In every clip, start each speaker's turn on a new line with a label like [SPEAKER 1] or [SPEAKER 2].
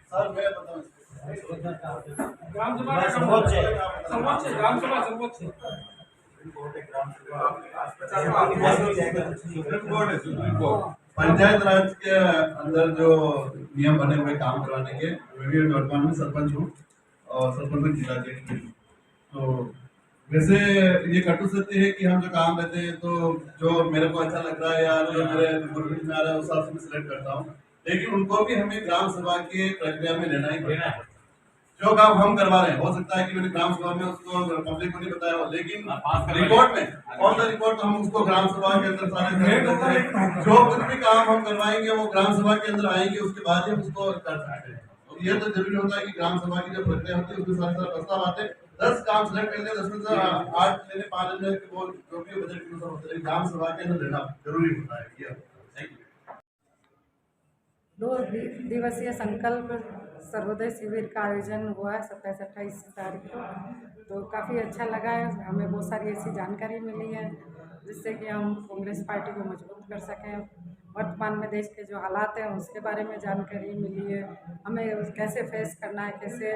[SPEAKER 1] Sir मैं बताऊं
[SPEAKER 2] ग्रामसभा का सर्वोच्च ग्रामसभा सर्वोच्च
[SPEAKER 1] पंचायत राज के अंदर जो नियम बने हुए काम करवाने के, मैं भी वर्तमान में सरपंच हूँ और सरपंच जिलाध्यक्ष भी हूँ। तो वैसे ये कटु सत्य है कि हम जो काम रहते हैं तो जो मेरे को अच्छा लग रहा है या जो मेरे गुरबिट में आ रहा है उस हिसाब से मैं सिलेक्ट करता हूँ, लेकिन उनको भी हमें ग्राम सभा की प्रक्रिया में लेना ही पड़ेगा। जो काम हम करवा रहे हैं हो सकता है कि मैंने ग्राम सभा में उसको पब्लिक को नहीं बताया हो, लेकिन रिकॉर्ड में ऑन द रिकॉर्ड हम उसको ग्राम सभा के अंदर सारे जो कुछ भी काम हम करवाएंगे वो ग्राम सभा के अंदर आएंगे, उसके बाद ही हम उसको कर सकते हैं। और ये तो जरूरी होता है कि ग्राम सभा की जो प्रक्रिया होती है उसमें सारे सारे प्रस्ताव आते हैं, 10 काम सिलेक्ट करते हैं, 10 में से 8 लेने 5 लेने वो जो भी बजट के अनुसार होता है, ग्राम सभा के अंदर लेना जरूरी होता है। ये थैंक यू।
[SPEAKER 3] 2 दिवसीय संकल्प सर्वोदय शिविर का आयोजन हुआ है 27-28 तारीख को। तो काफ़ी अच्छा लगा है, हमें बहुत सारी ऐसी जानकारी मिली है जिससे कि हम कांग्रेस पार्टी को मजबूत कर सकें। वर्तमान में देश के जो हालात हैं उसके बारे में जानकारी मिली है, हमें कैसे फेस करना है, कैसे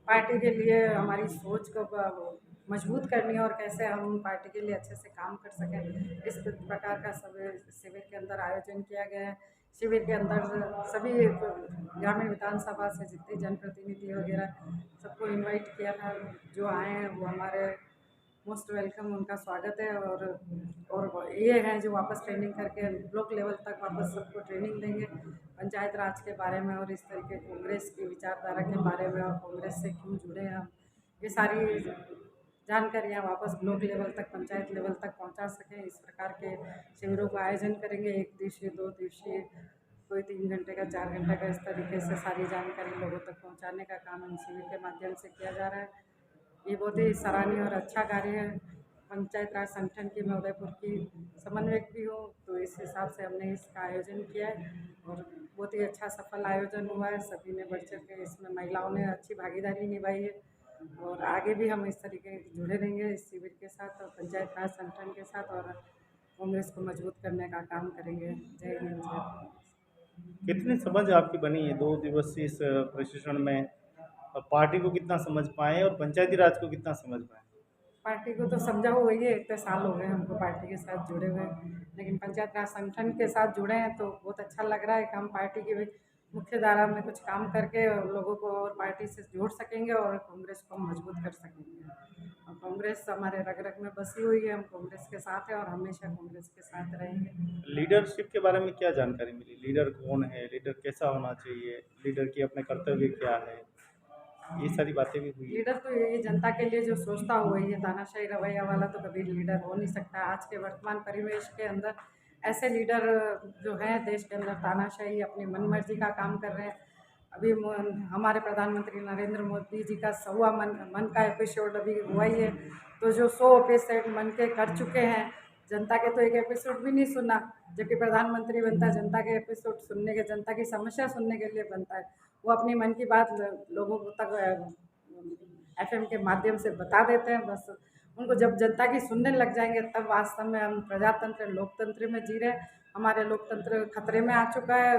[SPEAKER 3] पार्टी के लिए हमारी सोच को मजबूत करनी है और कैसे हम पार्टी के लिए अच्छे से काम कर सकें। इस प्रकार का शिविर के अंदर आयोजन किया गया है। शिविर के अंदर सभी ग्रामीण विधानसभा से जितने जनप्रतिनिधि वगैरह सबको इनवाइट किया था, जो आए हैं वो हमारे मोस्ट वेलकम, उनका स्वागत है। और ये हैं जो वापस ट्रेनिंग करके ब्लॉक लेवल तक वापस सबको ट्रेनिंग देंगे पंचायत राज के बारे में और इस तरीके कांग्रेस की विचारधारा के बारे में और कांग्रेस से क्यों जुड़े हैं हम, ये सारी जानकारियाँ वापस ब्लॉक लेवल तक पंचायत लेवल तक पहुंचा सकें। इस प्रकार के शिविरों का आयोजन करेंगे, 1 दिवसीय 2 दिवसीय, कोई 3 घंटे का 4 घंटे का, इस तरीके से सारी जानकारी लोगों तक पहुंचाने का काम इन शिविर के माध्यम से किया जा रहा है। ये बहुत ही सराहनीय और अच्छा कार्य है। पंचायत राज संगठन की मैं उदयपुर की समन्वयक भी हूँ, तो इस हिसाब से हमने इसका आयोजन किया है और बहुत ही अच्छा सफल आयोजन हुआ है। सभी ने बढ़ चढ़ के इसमें महिलाओं ने अच्छी भागीदारी निभाई है और आगे भी हम इस तरीके जुड़े रहेंगे इस शिविर के साथ और पंचायत राज संगठन के साथ और कांग्रेस को मजबूत करने का काम करेंगे। जय हिंद, जय भारत।
[SPEAKER 4] कितनी समझ आपकी बनी है 2 दिवसीय इस प्रशिक्षण में, और पार्टी को कितना समझ पाए और पंचायती राज को कितना समझ पाए?
[SPEAKER 3] पार्टी को तो समझा हुआ ही है, इतने साल हो गए हमको पार्टी के साथ जुड़े हुए, लेकिन पंचायत राज संगठन के साथ जुड़े हैं तो बहुत अच्छा लग रहा है कि हम पार्टी की भी मुख्य धारा में कुछ काम करके और लोगों को और पार्टी से जोड़ सकेंगे और कांग्रेस को हम मजबूत कर सकेंगे। और कांग्रेस हमारे रग रग में बसी हुई है, हम कांग्रेस के साथ हैं और हमेशा कांग्रेस के साथ रहेंगे।
[SPEAKER 4] लीडरशिप के बारे में क्या जानकारी मिली? लीडर कौन है, लीडर कैसा होना चाहिए, लीडर की अपने कर्तव्य क्या है, ये सारी बातें भी हुई।
[SPEAKER 3] लीडर तो ये जनता के लिए जो सोचता हुआ ही है, तानाशाही रवैया वाला तो कभी लीडर हो नहीं सकता। आज के वर्तमान परिवेश के अंदर ऐसे लीडर जो हैं देश के अंदर तानाशाही अपनी मनमर्जी का काम कर रहे हैं। अभी हमारे प्रधानमंत्री नरेंद्र मोदी जी का 100वां मन का एपिसोड अभी हुआ ही है, तो जो 100 एपिसोड मन के कर चुके हैं, जनता के तो एक एपिसोड भी नहीं सुना, जबकि प्रधानमंत्री बनता है जनता के एपिसोड सुनने के, जनता की समस्या सुनने के लिए बनता है। वो अपनी मन की बात लोगों तक FM के माध्यम से बता देते हैं। बस उनको जब जनता की सुनने लग जाएंगे तब वास्तव में हम प्रजातंत्र लोकतंत्र में जी रहे हैं। हमारे लोकतंत्र खतरे में आ चुका है।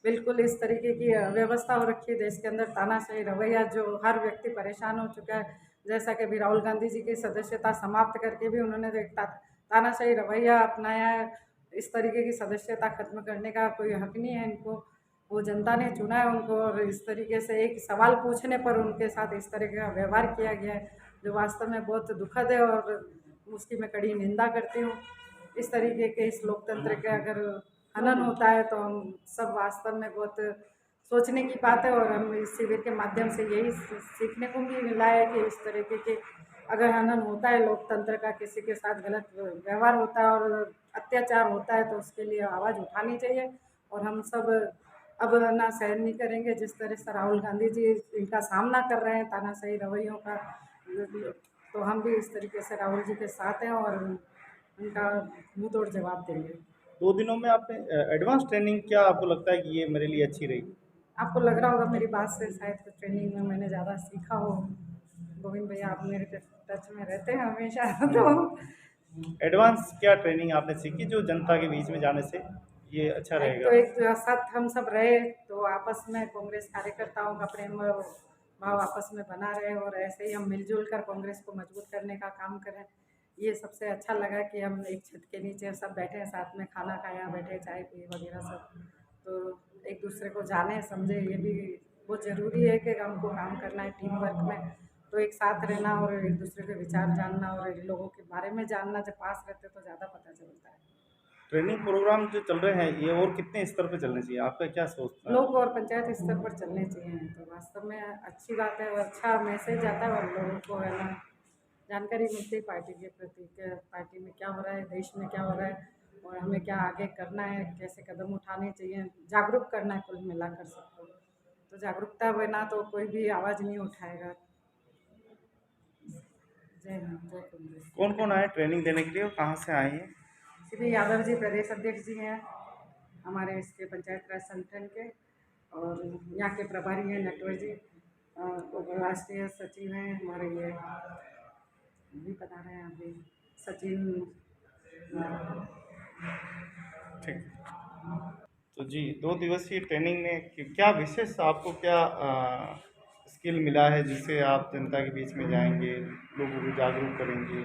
[SPEAKER 3] बिल्कुल इस तरीके की व्यवस्था हो रखी है देश के अंदर, तानाशाही रवैया, जो हर व्यक्ति परेशान हो चुका है। जैसा कि अभी राहुल गांधी जी की सदस्यता समाप्त करके भी उन्होंने जो एक तानाशाही रवैया अपनाया है, इस तरीके की सदस्यता खत्म करने का कोई हक नहीं है इनको। वो जनता ने चुना है उनको और इस तरीके से एक सवाल पूछने पर उनके साथ इस तरह का व्यवहार किया गया है, जो वास्तव में बहुत दुखद है और उसकी मैं कड़ी निंदा करती हूँ। इस तरीके के इस लोकतंत्र के अगर हनन होता है तो हम सब वास्तव में बहुत सोचने की बात है और हम इस शिविर के माध्यम से यही सीखने को भी मिला है कि इस तरीके के अगर हनन होता है लोकतंत्र का, किसी के साथ गलत व्यवहार होता है और अत्याचार होता है तो उसके लिए आवाज़ उठानी चाहिए और हम सब अब ना सहन नहीं करेंगे। जिस तरह से राहुल गांधी जी इनका सामना कर रहे हैं तानाशाही रवैयों का, तो हम भी इस तरीके से राहुल जी के साथ हैं और उनका मुंह तोड़ जवाब देंगे।
[SPEAKER 4] 2 दिनों में आपने एडवांस ट्रेनिंग, क्या आपको लगता है कि ये मेरे लिए अच्छी रही?
[SPEAKER 3] आपको लग रहा होगा मेरी बात से शायद कुछ ट्रेनिंग में मैंने ज़्यादा सीखा हो। गोविंद भैया आप मेरे टच में रहते हैं हमेशा तो
[SPEAKER 4] एडवांस क्या ट्रेनिंग आपने सीखी जो जनता के बीच में जाने से ये अच्छा
[SPEAKER 3] तो
[SPEAKER 4] रहेगा?
[SPEAKER 3] एक साथ हम सब रहे तो आपस में कांग्रेस कार्यकर्ताओं का प्रेम भाव आपस में बना रहे और ऐसे ही हम मिलजुल कर कांग्रेस को मजबूत करने का काम करें। ये सबसे अच्छा लगा कि हम एक छत के नीचे सब बैठे हैं, साथ में खाना खाया, बैठे चाय पी वगैरह सब, तो एक दूसरे को जाने समझे। ये भी बहुत ज़रूरी है कि हमको काम करना है टीम वर्क में, तो एक साथ रहना और एक दूसरे के विचार जानना और लोगों के बारे में जानना, जब पास रहते तो ज़्यादा पता चलता है।
[SPEAKER 4] ट्रेनिंग प्रोग्राम जो चल रहे हैं ये और कितने स्तर पे चलने चाहिए, आपका क्या सोचता है?
[SPEAKER 3] लोग और पंचायत स्तर पर चलने चाहिए, तो वास्तव में अच्छी बात है और अच्छा मैसेज आता है और लोगों को है ना जानकारी मिलती है पार्टी के प्रति कि पार्टी में क्या हो रहा है, देश में क्या हो रहा है और हमें क्या आगे करना है, कैसे कदम उठाने चाहिए, जागरूक करना है कुल मिलाकर सबको। तो जागरूकता बिना तो कोई भी आवाज़ नहीं उठाएगा। जय हिंद, जय कांग्रेस।
[SPEAKER 4] कौन कौन आए ट्रेनिंग देने के लिए और कहाँ से आए हैं?
[SPEAKER 3] श्री यादव जी प्रदेश अध्यक्ष जी हैं हमारे इसके पंचायत राज संगठन के, और यहाँ के प्रभारी हैं नटवर जी, और राष्ट्रीय सचिव हैं हमारे ये भी बता रहे हैं अभी सचिन।
[SPEAKER 4] ठीक। तो जी 2 दिवसीय ट्रेनिंग में क्या विशेष आपको क्या स्किल मिला है जिससे आप जनता के बीच में जाएंगे, लोगों को जागरूक करेंगे,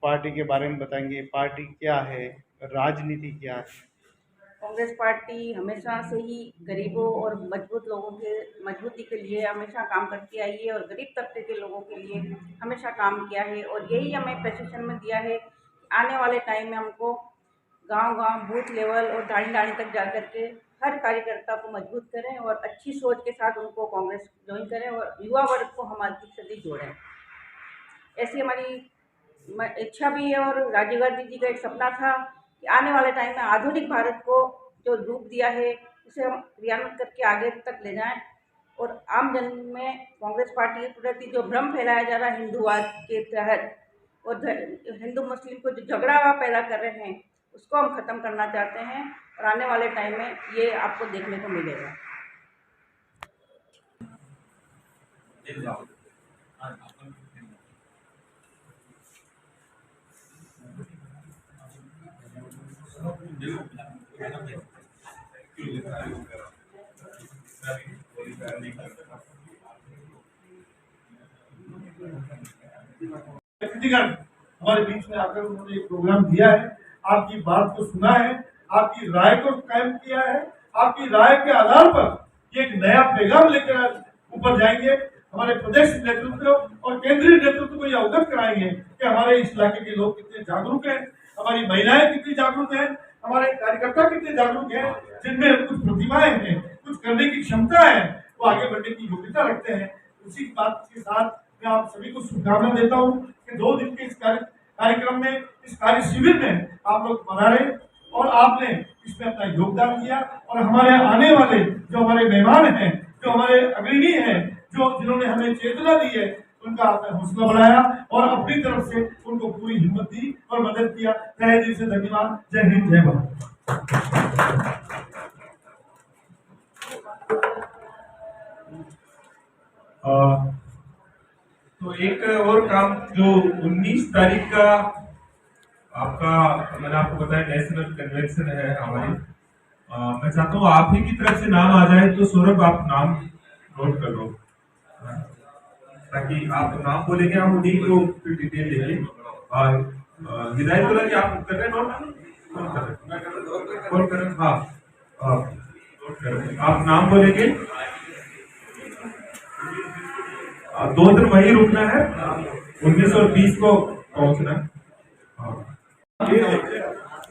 [SPEAKER 4] पार्टी के बारे में बताएंगे, पार्टी क्या है, राजनीति क्या है?
[SPEAKER 5] कांग्रेस पार्टी हमेशा से ही गरीबों और मजबूत लोगों के मजबूती के लिए हमेशा काम करती आई है और गरीब तबके के लोगों के लिए हमेशा काम किया है, और यही हमें प्रशिक्षण में दिया है कि आने वाले टाइम में हमको गांव-गांव बूथ लेवल और दाढ़ी तक जा कर के हर कार्यकर्ता को मजबूत करें और अच्छी सोच के साथ उनको कांग्रेस ज्वाइन करें और युवा वर्ग को हमारी सदी जोड़ें। ऐसी हमारी इच्छा भी है और राजीव गांधी जी का एक सपना था कि आने वाले टाइम में आधुनिक भारत को जो रूप दिया है उसे हम क्रियान्वित करके आगे तक ले जाएं और आम जन में कांग्रेस पार्टी के प्रति जो भ्रम फैलाया जा रहा है हिंदूवाद के तहत और हिंदू मुस्लिम को जो झगड़ा पैदा कर रहे हैं उसको हम ख़त्म करना चाहते हैं और आने वाले टाइम में ये आपको देखने को मिलेगा।
[SPEAKER 1] व्यक्तिगत हमारे बीच में आकर उन्होंने एक प्रोग्राम दिया है, आपकी बात को सुना है, आपकी राय को कायम किया है, आपकी राय के आधार पर एक नया पैगाम लेकर ऊपर जाएंगे। हमारे प्रदेश नेतृत्व और केंद्रीय नेतृत्व को यह अवगत कराएंगे कि हमारे इस इलाके के लोग कितने जागरूक हैं, हमारी महिलाएं कितनी जागरूक हैं, हमारे कार्यकर्ता कितने जागरूक हैं, जिनमें कुछ प्रतिभाएं हैं, कुछ करने की क्षमता है, वो आगे बढ़ने की योग्यता रखते हैं। उसी बात के साथ मैं आप सभी को शुभकामना देता हूँ कि 2 दिन के इस कार्यक्रम में, इस कार्य शिविर में आप लोग पधारे और आपने इसमें अपना योगदान दिया और हमारे आने वाले जो हमारे मेहमान हैं, जो हमारे अग्रणी हैं, जो जिन्होंने हमें चेतना दी है, उनका आपने हौसला बढ़ाया और अपनी तरफ से उनको पूरी हिम्मत दी और मदद किया। तहे दिल से धन्यवाद। जय हिंद, जय भारत।
[SPEAKER 6] तो एक और काम जो 19 तारीख का आपका मैंने आपको बताया नेशनल कन्वेंशन है हमारी, मैं चाहता हूँ आप ही की तरफ से नाम आ जाए, तो सौरभ आप नाम नोट कर लो ताकि आप नाम बोलेंगे हम उन्हीं को फिर डिटेल देंगे। हिदायत बोला कि आप कर रहे हैं नोट कौन कर रहे हैं? हाँ नोट कर रहे हैं, आप नाम बोलेंगे। 2 दिन वहीं रुकना है, 19 और 20 को पहुंचना है।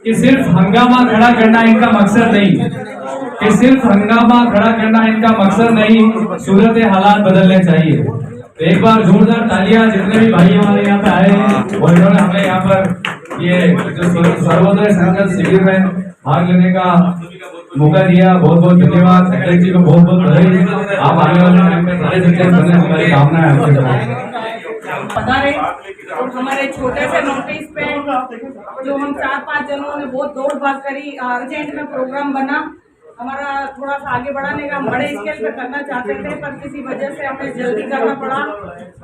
[SPEAKER 2] कि सिर्फ हंगामा खड़ा करना इनका मकसद नहीं, कि सिर्फ हंगामा खड़ा करना इनका मकसद नहीं, सूरत हालात बदलने चाहिए। तो एक बार जोरदार तालियां जितने भी भाई हमारे यहाँ पे आए हैं और इन्होंने हमें यहाँ पर ये जो सर्वोदय संकल्प शिविर में भाग लेने का मौका दिया, बहुत बहुत धन्यवाद। सेक्रेटरी जी को बहुत बहुत बधाई। आप आने वाले टाइम में सारे सक्सेस बनने हमारी कामना है आपके
[SPEAKER 5] पधारे और हमारे छोटे से नोटिस पे जो हम 4-5 जनों ने बहुत दौड़ भाग करी, अर्जेंट में प्रोग्राम बना, हमारा थोड़ा सा आगे बढ़ाने का हम बड़े स्केल पे करना चाहते थे, पर किसी वजह से हमें जल्दी करना पड़ा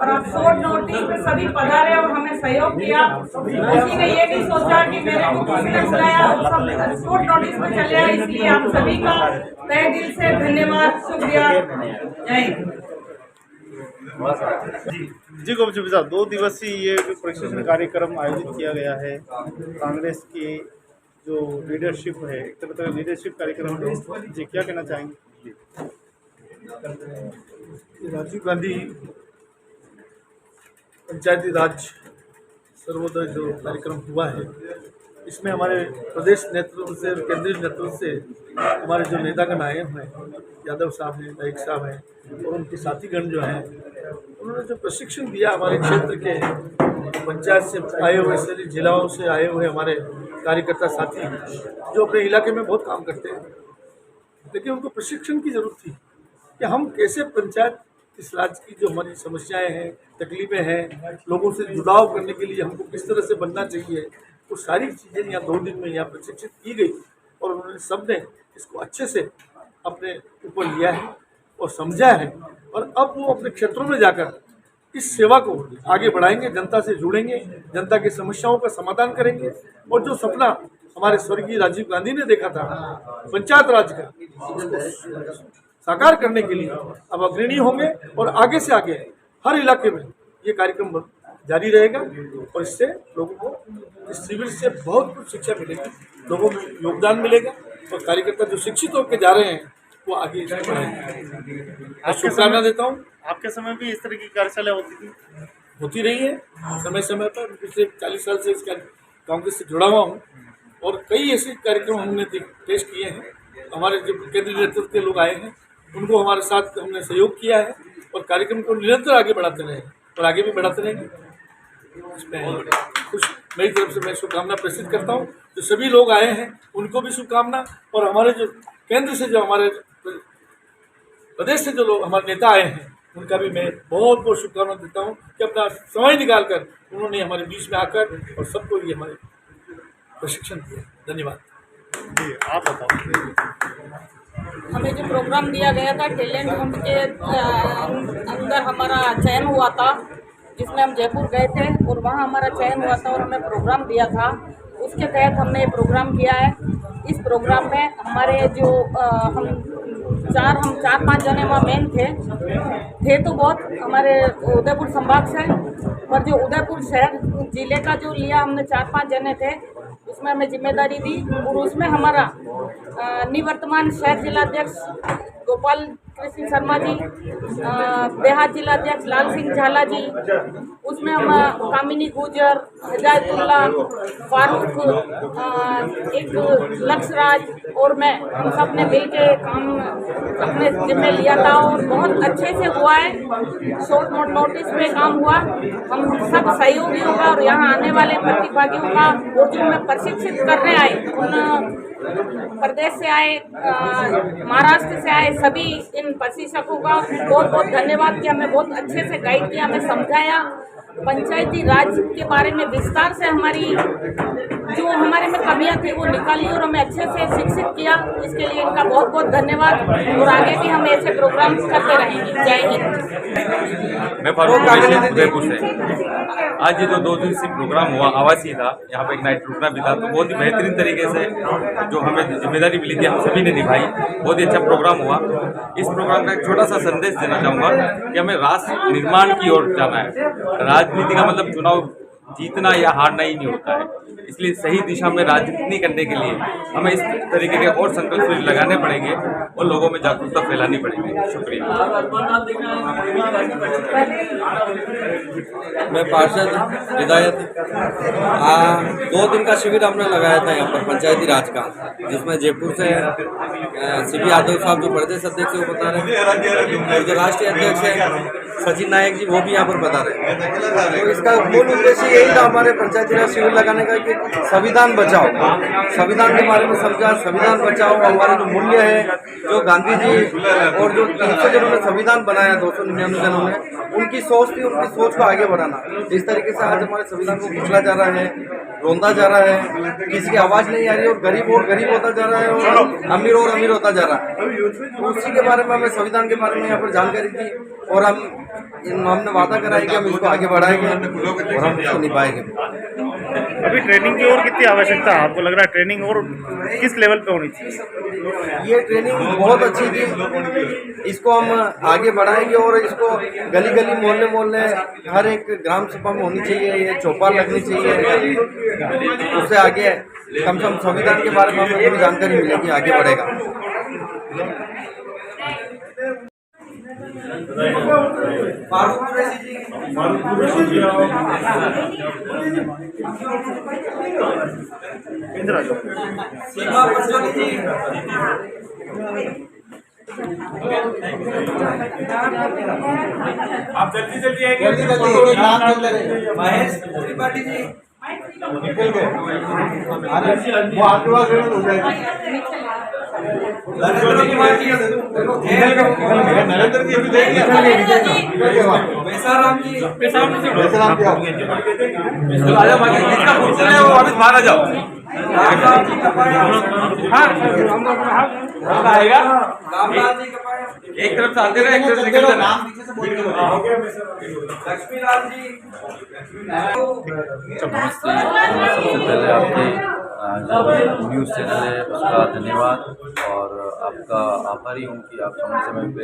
[SPEAKER 5] और आप शॉर्ट नोटिस पे सभी पधारे और हमें सहयोग किया। किसी ने ये नहीं सोचा कि मेरे को किसी ने बुलाया, सब शॉर्ट नोटिस पे चले आए, इसलिए आप सभी का तहे दिल से धन्यवाद, शुक्रिया, जय हिंद।
[SPEAKER 4] जी गोपचुपी साहब, 2 दिवसीय ये प्रशिक्षण कार्यक्रम आयोजित किया गया है। कांग्रेस की जो लीडरशिप है, एक तरह का लीडरशिप कार्यक्रम है, जी क्या कहना चाहेंगे?
[SPEAKER 7] राजीव गांधी पंचायती राज सर्वोदय जो कार्यक्रम हुआ है, इसमें हमारे प्रदेश नेतृत्व से और केंद्रीय नेतृत्व से हमारे जो नेतागण आए हुए हैं, यादव साहब हैं, नाइक साहब हैं और उनके साथीगण जो हैं, उन्होंने जो प्रशिक्षण दिया हमारे क्षेत्र के पंचायत से आए हुए, सभी जिलाओं से आए हुए हमारे कार्यकर्ता साथी जो अपने इलाके में बहुत काम करते हैं, लेकिन उनको प्रशिक्षण की जरूरत थी कि हम कैसे पंचायत इस राज्य की जो हमारी समस्याएं हैं, तकलीफें हैं, लोगों से जुड़ाव करने के लिए हमको किस तरह से बनना चाहिए, वो सारी चीज़ें यहाँ 2 दिन में यहाँ प्रशिक्षित की गई और उन्होंने सबने इसको अच्छे से अपने ऊपर लिया है और समझा है और अब वो अपने क्षेत्रों में जाकर इस सेवा को आगे बढ़ाएंगे, जनता से जुड़ेंगे, जनता की समस्याओं का समाधान करेंगे और जो सपना हमारे स्वर्गीय राजीव गांधी ने देखा था पंचायत राज का, उसको साकार करने के लिए अब अग्रणी होंगे और आगे से आगे हर इलाके में ये कार्यक्रम जारी रहेगा और इससे लोगों को इस शिविर से बहुत कुछ शिक्षा मिलेगी, लोगों में योगदान मिलेगा और कार्यकर्ता जो शिक्षित होकर जा रहे हैं वो आगे बढ़ेंगे। शुभकामना देता हूँ।
[SPEAKER 4] आपके समय भी इस तरह की कार्यशाला
[SPEAKER 7] होती रही है समय समय पर। पिछले 40 साल से इसका कांग्रेस से जुड़ा हुआ हूँ और कई ऐसे कार्यक्रम हमने पेश किए हैं। हमारे जो केंद्रीय नेतृत्व के लोग आए हैं उनको हमारे साथ हमने सहयोग किया है और कार्यक्रम को निरंतर आगे बढ़ाते रहे और आगे भी बढ़ाते रहेंगे। इसमें कुछ मेरी तरफ से मैं शुभकामना प्रेषित करता हूँ। जो सभी लोग आए हैं उनको भी शुभकामना और हमारे जो केंद्र से जो हमारे प्रदेश से जो लोग हमारे नेता आए हैं उनका भी मैं बहुत बहुत शुभकामना देता हूँ कि अपना समय निकाल कर उन्होंने हमारे बीच में आकर और सबको ये हमारे प्रशिक्षण दिया। धन्यवाद।
[SPEAKER 4] जी आप बताओ।
[SPEAKER 5] हमें जो प्रोग्राम दिया गया था टैलेंट हंट के अंदर हमारा चयन हुआ था, जिसमें हम जयपुर गए थे और वहाँ हमारा चयन हुआ था और हमें प्रोग्राम दिया था। उसके तहत हमने ये प्रोग्राम किया है। इस प्रोग्राम में हमारे जो हम 4-5 जने वहाँ मेन थे तो बहुत हमारे उदयपुर संभाग से, पर जो उदयपुर शहर जिले का जो लिया हमने 4-5 जने थे, उसमें हमें जिम्मेदारी दी और उसमें हमारा निवर्तमान शहर जिलाध्यक्ष गोपाल कृष्ण शर्मा जी, देहात जिलाध्यक्ष लाल सिंह झाला जी, उसमें हम कामिनी गुजर, हिदायतुल्ला, फारूक, एक लक्ष्यराज और मैं, हम सब ने मिल के काम अपने जिम्मे लिया था और बहुत अच्छे से हुआ है। शॉर्ट नोटिस में काम हुआ। हम सब सहयोगियों का और यहाँ आने वाले प्रतिभागियों का और जो हमें प्रशिक्षित करने आए, उन प्रदेश से आए, महाराष्ट्र से आए सभी इन प्रशिक्षकों का बहुत बहुत धन्यवाद कि हमें बहुत अच्छे से गाइड किया, हमें समझाया, पंचायती राज के बारे में विस्तार से हमारी जो हमारे में कमियां थी वो निकाली और हमें अच्छे से शिक्षित किया। इसके लिए इनका बहुत बहुत धन्यवाद और आगे भी हम ऐसे प्रोग्राम करते रहेंगे। जय हिंद।
[SPEAKER 8] मैं फारूक उदयपुर से। आज ये जो 2 दिवसीय प्रोग्राम हुआ आवासीय था, यहाँ पे एक नाइट रुकना भी था, तो बहुत ही बेहतरीन तरीके से जो हमें जिम्मेदारी मिली थी हम सभी ने निभाई। बहुत ही अच्छा प्रोग्राम हुआ। इस प्रोग्राम का एक छोटा सा संदेश देना चाहूँगा कि हमें राष्ट्र निर्माण की ओर जाना है। राजनीति का मतलब चुनाव जीतना या हारना ही नहीं होता है, इसलिए सही दिशा में राजनीति करने के लिए हमें इस तरीके के और संकल्प लगाने पड़ेंगे और लोगों में जागरूकता फैलानी पड़ेगी। शुक्रिया।
[SPEAKER 9] मैं पार्षद हिदायत 2 दिन का शिविर हमने लगाया था यहाँ पर पंचायती राज का, जिसमें जयपुर से सीबी यादव साहब जो प्रदेश अध्यक्ष है वो बता रहे हैं, जो राष्ट्रीय अध्यक्ष है सचिन नायक जी वो भी यहाँ पर बता रहे हैं। तो इसका मूल उद्देश्य यही था हमारे पंचायती राज शिविर लगाने का कि संविधान बचाओ, संविधान के बारे में समझा, संविधान बचाओ, हमारे जो मूल्य है, जो गांधी जी और जो 300 जनों ने संविधान बनाया, 299 जनों ने, उनकी सोच थी, उनकी सोच को आगे बढ़ाना। जिस तरीके से आज हमारे संविधान को कुचला जा रहा है, रोंदा जा रहा है, किसी की आवाज नहीं आ रही और गरीब होता जा रहा है और अमीर होता जा रहा है, तो उसी के बारे में हमें संविधान के बारे में यहाँ पर जानकारी दी और हमने वादा करा है कि हम इसको आगे बढ़ाएंगे और हम इसको निभाएंगे।
[SPEAKER 4] अभी ट्रेनिंग की और कितनी आवश्यकता है आपको लग रहा है? ट्रेनिंग और किस लेवल पे होनी चाहिए?
[SPEAKER 9] ये ट्रेनिंग बहुत अच्छी थी, इसको हम आगे बढ़ाएंगे और इसको गली गली मोहल्ले मोहल्ले हर एक ग्राम सभा में होनी चाहिए, ये चौपाल लगनी चाहिए। उससे आगे कम से कम संविधान के बारे में हमें पूरी जानकारी मिलेगी, आगे बढ़ेगा।
[SPEAKER 6] आप जल्दी आएंगे।
[SPEAKER 9] महेश त्रिपाठी जी
[SPEAKER 1] वो आपके पास हो जाएगी।
[SPEAKER 9] नरेंद्र कुमार जी,
[SPEAKER 1] नरेंद्र जी अभी देखिए
[SPEAKER 9] बेसाराम जी,
[SPEAKER 1] बेसाराम क्या
[SPEAKER 8] बाहर आ जाओ।
[SPEAKER 9] आएगा रामलाल जी का
[SPEAKER 8] एक तरफ से आते रहे, एक तरफ से निकल जाना।
[SPEAKER 9] लक्ष्मीलाल जी।
[SPEAKER 10] नमस्ते। सबसे पहले आपके जो न्यूज़ चैनल है उसका धन्यवाद और आपका आभारी हूँ कि आप समय समय पे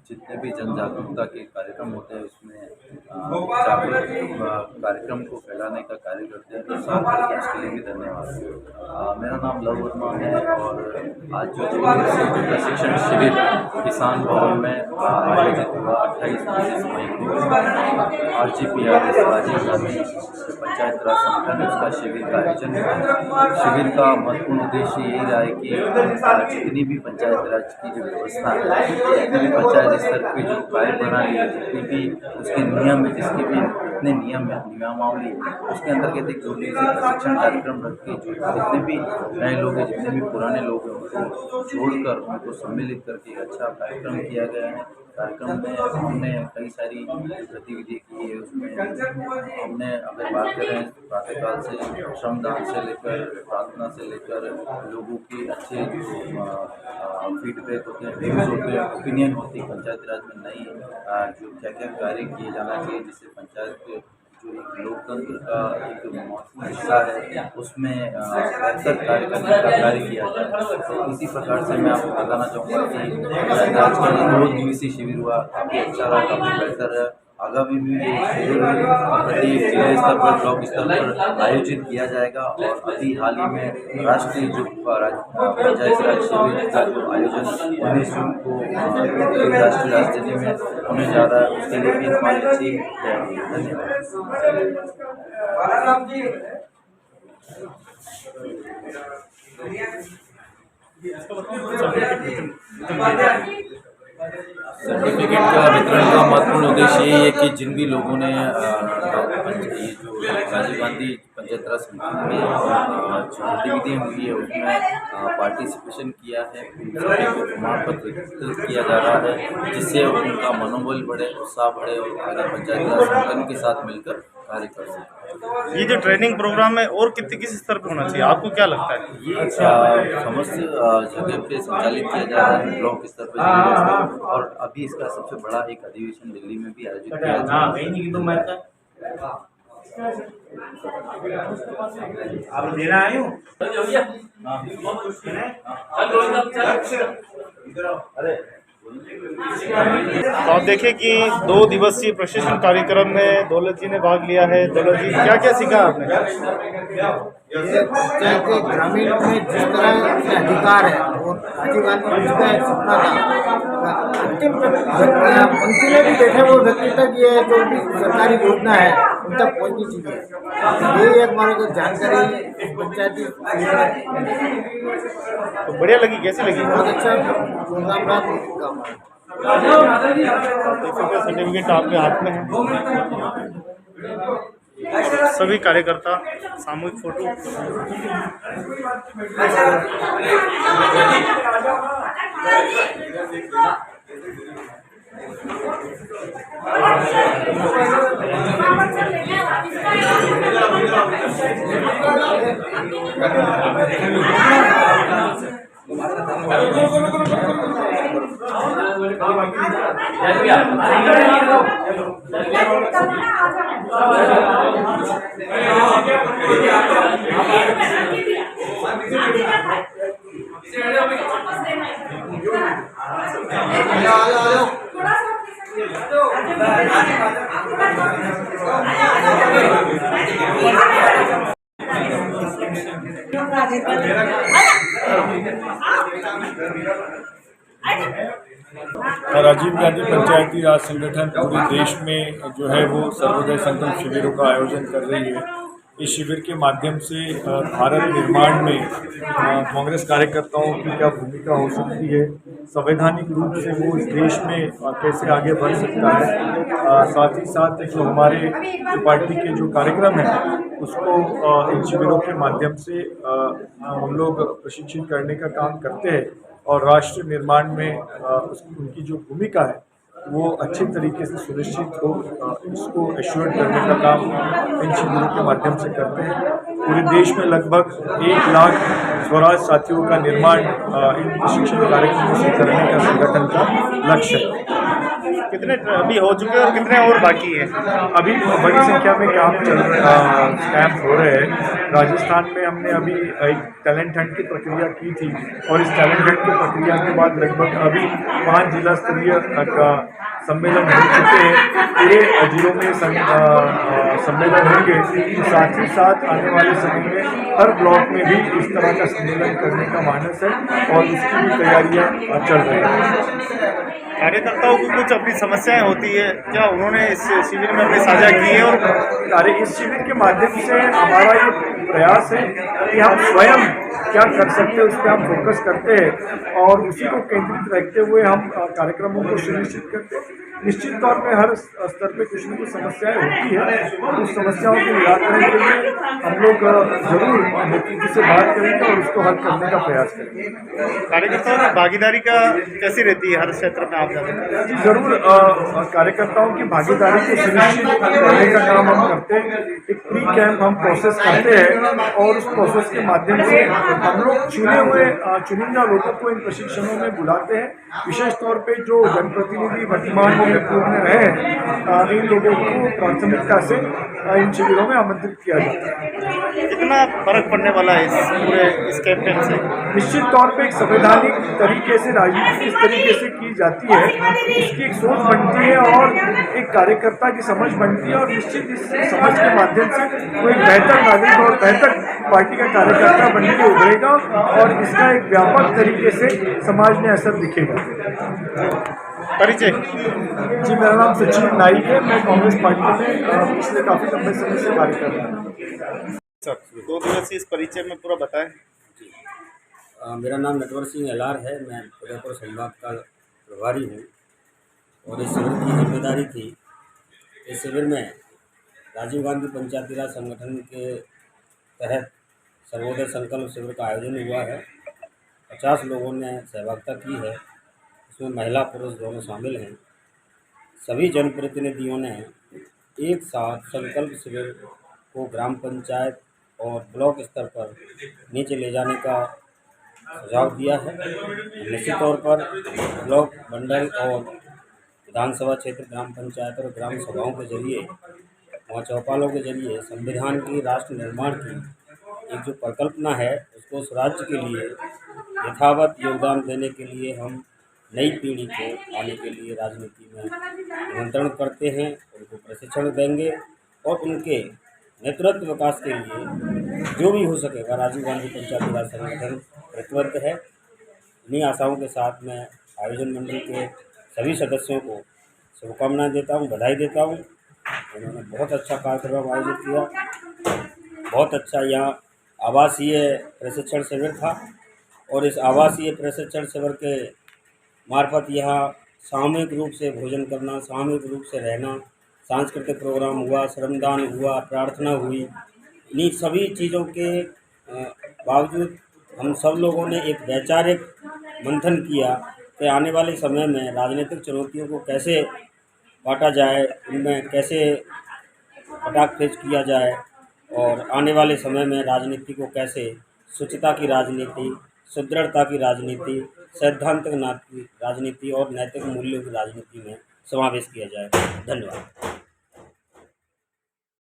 [SPEAKER 10] जितने भी जन जागरूकता के कार्यक्रम होते हैं उसमें जागरूक कार्यक्रम को फैलाने का कार्य करते हैं, तो साथ में उसके लिए भी धन्यवाद। मेरा नाम लव वर्मा है और आज जो प्रशिक्षण शिविर किसान भवन में आयोजित हुआ 28-29 मई को RGPRS राजीव गांधी पंचायत राज संगठन उसका शिविर का आयोजन हुआ। शिविर का महत्वपूर्ण उद्देश्य यही रहा है कि जितनी भी पंचायत राज की जो व्यवस्था है, जितनी भी पंचायत स्तर पे जो कार्य प्रणाली है, जितनी भी उसके नियम है, जिसके भी जितने नियम है, नियमावली, उसके अंतर्गत एक छोटी सी प्रशिक्षण कार्यक्रम रख के जो जितने भी नए लोग हैं, जितने भी पुराने लोग हैं, उनको जोड़कर उनको सम्मिलित करके एक अच्छा कार्यक्रम किया गया है। कार्यक्रम में हमने कई सारी गतिविधि की है। उसमें हमने अगर बात करें प्रातःकाल से श्रमदान से लेकर प्रार्थना से लेकर लोगों की अच्छे फीडबैक होते हैं, व्यूज़ होते हैं, ओपिनियन होती है पंचायत राज में नई जो क्या क्या कार्य किए जाना चाहिए, जिससे पंचायत के जो एक लोकतंत्र का एक महत्वपूर्ण हिस्सा है उसमें बेहतर कार्य करने का कार्य किया जाए। तो इसी प्रकार से मैं आपको बताना चाहूँगा कि आज का 2 दिवसीय शिविर हुआ, काफ़ी अच्छा रहा, काफ़ी बेहतर है। आगामी भी ये शिविर प्रत्येक जिला स्तर पर, ब्लॉक स्तर पर आयोजित किया जाएगा और अभी हाल ही में राष्ट्रीय जो पंचायत राज शिविर का जो आयोजन 19 जून को राष्ट्रीय राजधानी में होने जा रहा है, उसके लिए भी हमारी अच्छी तैयारी है। धन्यवाद। सर्टिफिकेट का वितरण का महत्वपूर्ण उद्देश्य यही है कि जिन भी लोगों ने ये जो राजीव गांधी पंचायत राज संगठन में जो गतिविधियाँ हुई है उसमें पार्टिसिपेशन किया है, उन सभी को प्रमाण पत्र वितरित किया जा रहा है, जिससे उनका मनोबल बढ़े, उत्साह बढ़े और आगे पंचायत राज संगठन के साथ मिलकर कार्य कर सकें।
[SPEAKER 4] ये जो ट्रेनिंग प्रोग्राम है और किस स्तर पे होना चाहिए, आपको क्या लगता है?
[SPEAKER 10] ये समस्त जगह पे संचालित किया जा रहा है, ब्लॉक स्तर पे, जिला स्तर, और अभी इसका सबसे बड़ा एक अधिवेशन दिल्ली में भी आयोजित किया जा रहा है।
[SPEAKER 6] आप देना आए हो?
[SPEAKER 4] तो आप देखें कि 2 दिवसीय प्रशिक्षण कार्यक्रम में दौलत जी ने भाग लिया है। दौलत जी, क्या क्या सीखा आपने?
[SPEAKER 11] ये पंचायत के ग्रामीण में जिस तरह के अधिकार है और राजीव गांधी जी का एक सपना था अंतिम पंक्ति में भी बैठे वो व्यक्ति तक ये जो भी सरकारी योजना है उन तक पहुँचनी चाहिए, यही एक हमारे को जानकारी पंचायती।
[SPEAKER 4] तो बढ़िया लगी, कैसी लगी?
[SPEAKER 11] बहुत अच्छा प्रोग्राम रहा।
[SPEAKER 4] सर्टिफिकेट आपके हाथ में है। सभी कार्यकर्ता सामूहिक फोटो।
[SPEAKER 12] राजीव गांधी पंचायती राज संगठन पूरे देश में जो है वो सर्वोदय संकल्प शिविरों का आयोजन कर रही है। इस शिविर के माध्यम से भारत निर्माण में कांग्रेस कार्यकर्ताओं की क्या भूमिका हो सकती है, संवैधानिक रूप से वो इस देश में कैसे आगे बढ़ सकता है, साथ ही साथ जो हमारे जो पार्टी के जो कार्यक्रम हैं उसको इन शिविरों के माध्यम से हम लोग प्रशिक्षित करने का काम करते हैं और राष्ट्र निर्माण में उनकी जो भूमिका है वो अच्छे तरीके से सुनिश्चित हो, इसको एश्योर करने का काम इन शिविरों के माध्यम से करते हैं। पूरे देश में लगभग 1 लाख स्वराज साथियों का निर्माण इन प्रशिक्षण कार्यक्रमों से करने का संगठन का लक्ष्य है।
[SPEAKER 4] कितने अभी हो चुके हैं और कितने और बाकी है?
[SPEAKER 12] अभी बड़ी संख्या में कैंप हो रहे हैं। राजस्थान में हमने अभी एक टैलेंट हंट की प्रक्रिया की थी और इस टैलेंट हंट की प्रक्रिया के बाद लगभग अभी 5 जिला स्तरीय का सम्मेलन हो चुके हैं। पूरे जिलों में सम्मेलन होंगे। साथ ही साथ आने वाले समय में हर ब्लॉक में भी इस तरह का सम्मेलन करने का मानस है और उसकी भी तैयारियां चल रही हैं।
[SPEAKER 4] कार्यकर्ताओं को कुछ अपनी समस्याएं होती है, क्या उन्होंने इस शिविर में अपनी साझा की है? और
[SPEAKER 12] इस शिविर के माध्यम से हमारा ये प्रयास है कि हम स्वयं क्या कर सकते हैं उस पर हम फोकस करते हैं और उसी को केंद्रित रखते हुए हम कार्यक्रमों को सुनिश्चित करते हैं। निश्चित तौर पे हर स्तर पे कुछ न कुछ समस्याएं होती है, उस समस्याओं के निराकरण के लिए हम लोग जरूर नेतृत्व से बात करेंगे और उसको हल करने का प्रयास करेंगे।
[SPEAKER 4] कार्यकर्ताओं की भागीदारी का कैसी रहती है हर क्षेत्र में आप जाते हैं?
[SPEAKER 12] जी जरूर, कार्यकर्ताओं की भागीदारी को सुनिश्चित करने का काम हम करते हैं। एक प्री कैंप हम प्रोसेस करते हैं और उस प्रोसेस के माध्यम से हम लोग चुनिंदा लोगों को इन प्रशिक्षणों में बुलाते हैं। विशेष तौर पे जो जनप्रतिनिधि वर्तमान में पूर्व में रहे हैं इन लोगों को प्राथमिकता से इन शिविरों में आमंत्रित किया जाता है।
[SPEAKER 4] कितना फर्क पड़ने वाला है इस पूरे इस कैंपेन से?
[SPEAKER 12] निश्चित तौर पे एक संवैधानिक तरीके से राजनीति किस तरीके से की जाती है उसकी एक सोच बनती है और एक कार्यकर्ता की समझ बनती है और निश्चित इस समझ के माध्यम से वो एक बेहतर नागरिक और बेहतर पार्टी का कार्यकर्ता बन के उभरेगा और इसका एक व्यापक तरीके से समाज में असर दिखेगा।
[SPEAKER 4] परिचय?
[SPEAKER 12] जी मेरा नाम सचिन नाइक है, मैं कांग्रेस पार्टी में पिछले काफी लंबे समय से कार्य कर रहा हूँ।
[SPEAKER 4] सर 2 दिवसीय इस परिचय में पूरा बताएं।
[SPEAKER 13] मेरा नाम नटवर सिंह एलार है, मैं उदयपुर संभाग का प्रभारी हूँ और इस शिविर की जिम्मेदारी थी। इस शिविर में राजीव गांधी पंचायती राज संगठन के तहत सर्वोदय संकल्प शिविर का आयोजन हुआ है। 50 लोगों ने सहभागिता की है, इसमें महिला पुरुष दोनों शामिल हैं। सभी जनप्रतिनिधियों ने एक साथ संकल्प शिविर को ग्राम पंचायत और ब्लॉक स्तर पर नीचे ले जाने का सुझाव दिया है। निश्चित तौर पर ब्लॉक मंडल और विधानसभा क्षेत्र ग्राम पंचायत और ग्राम सभाओं के जरिए वहाँ चौपालों के जरिए संविधान की राष्ट्र निर्माण की एक जो परिकल्पना है उसको उस राज्य के लिए यथावत योगदान देने के लिए हम नई पीढ़ी को आने के लिए राजनीति में निमंत्रण करते हैं, उनको प्रशिक्षण देंगे और उनके नेतृत्व विकास के लिए जो भी हो सकेगा राजीव गांधी पंचायती राज संगठन प्रतिबद्ध है। इन्हीं आशाओं के साथ मैं आयोजन मंडल के सभी सदस्यों को शुभकामनाएं देता हूं, बधाई देता हूं। उन्होंने बहुत अच्छा कार्यक्रम आयोजित किया, बहुत अच्छा यहाँ आवासीय प्रशिक्षण शिविर था और इस आवासीय प्रशिक्षण शिविर के मार्फत यहाँ सामूहिक रूप से भोजन करना, सामूहिक रूप से रहना, सांस्कृतिक प्रोग्राम हुआ, श्रमदान हुआ, प्रार्थना हुई। इन्हीं सभी चीज़ों के बावजूद हम सब लोगों ने एक वैचारिक मंथन किया कि आने वाले समय में राजनीतिक चुनौतियों को कैसे बांटा जाए, उनमें कैसे फटाकफेज किया जाए और आने वाले समय में राजनीति को कैसे स्वच्छता की राजनीति, सुदृढ़ता की राजनीति, सैद्धांतिक राजनीति और नैतिक मूल्यों की राजनीति में समावेश किया जाए। धन्यवाद।